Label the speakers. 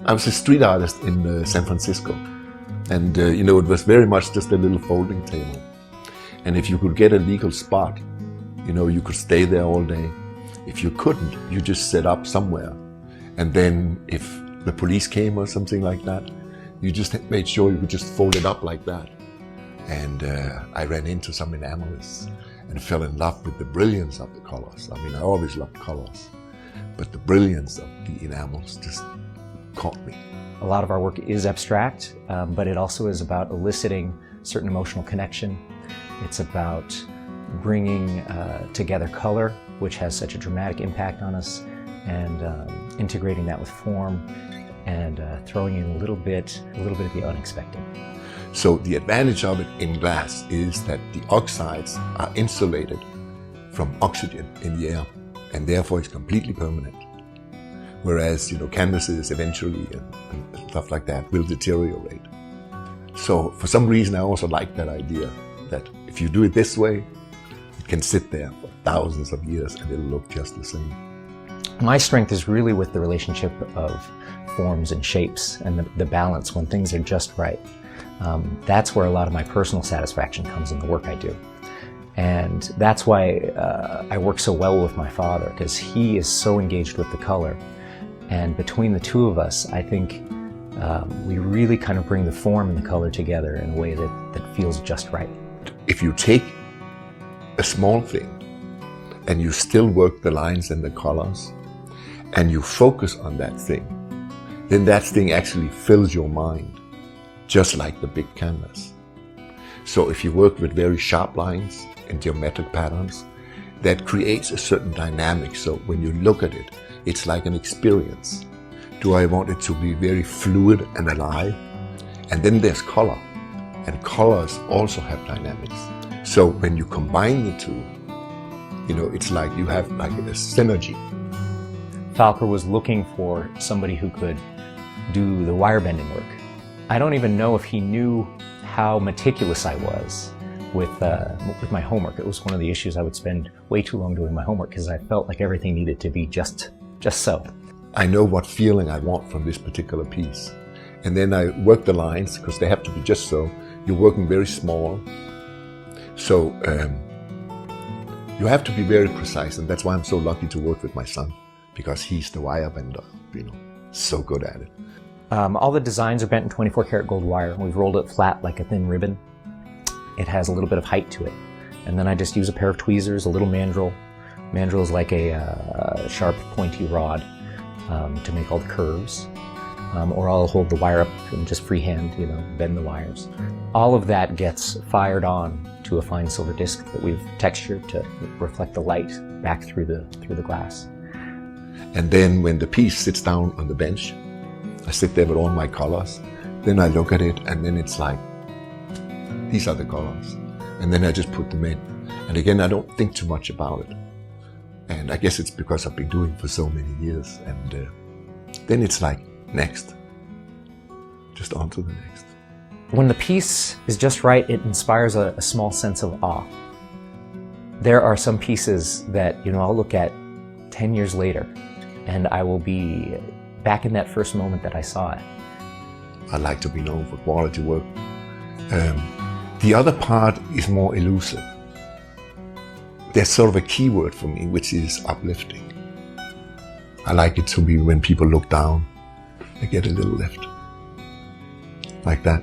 Speaker 1: I was a street artist in San Francisco, and you know, it was very much just a little folding table. And if you could get a legal spot, you know, you could stay there all day. If you couldn't, you just set up somewhere. And then if the police came or something like that, you just made sure you could just fold it up like that. And I ran into some enamelists and fell in love with the brilliance of the colors. I mean, I always loved colors, but the brilliance of the enamels just caught me.
Speaker 2: A lot of our work is abstract, but it also is about eliciting certain emotional connection. It's about bringing together color, which has such a dramatic impact on us, and integrating that with form, and throwing in a little bit of the unexpected.
Speaker 1: So the advantage of it in glass is that the oxides are insulated from oxygen in the air, and therefore it's completely permanent. Whereas, you know, canvases eventually and stuff like that will deteriorate. So for some reason I also like that idea that if you do it this way, it can sit there for thousands of years and it'll look just the same.
Speaker 2: My strength is really with the relationship of forms and shapes and the balance when things are just right. That's where a lot of my personal satisfaction comes in the work I do. And that's why I work so well with my father, because he is so engaged with the color. And between the two of us, I think we really kind of bring the form and the color together in a way that feels just right.
Speaker 1: If you take a small thing and you still work the lines and the colors and you focus on that thing, then that thing actually fills your mind, just like the big canvas. So if you work with very sharp lines and geometric patterns, that creates a certain dynamic. So when you look at it, it's like an experience. Do I want it to be very fluid and alive? And then there's color, and colors also have dynamics. So when you combine the two, you know, it's like you have like a synergy.
Speaker 2: Falcher was looking for somebody who could do the wire bending work. I don't even know if he knew how meticulous I was with my homework. It was one of the issues. I would spend way too long doing my homework because I felt like everything needed to be just so.
Speaker 1: I know what feeling I want from this particular piece. And then I work the lines because they have to be just so. You're working very small. So you have to be very precise, and that's why I'm so lucky to work with my son, because he's the wire bender, you know, so good at it.
Speaker 2: All the designs are bent in 24 karat gold wire. We've rolled it flat like a thin ribbon. It has a little bit of height to it. And then I just use a pair of tweezers, a little mandrel. Mandrel is like a sharp, pointy rod to make all the curves. Or I'll hold the wire up and just freehand, you know, bend the wires. All of that gets fired on to a fine silver disc that we've textured to reflect the light back through the glass.
Speaker 1: And then when the piece sits down on the bench, I sit there with all my colors. Then I look at it, and then it's like, these are the colors. And then I just put them in. And again, I don't think too much about it. And I guess it's because I've been doing it for so many years. And then it's like, next. Just on to the next.
Speaker 2: When the piece is just right, it inspires a small sense of awe. There are some pieces that, you know, I'll look at 10 years later, and I will be back in that first moment that I saw it.
Speaker 1: I like to be known for quality work. The other part is more elusive. There's sort of a key word for me, which is uplifting. I like it to be when people look down, they get a little lift, like that.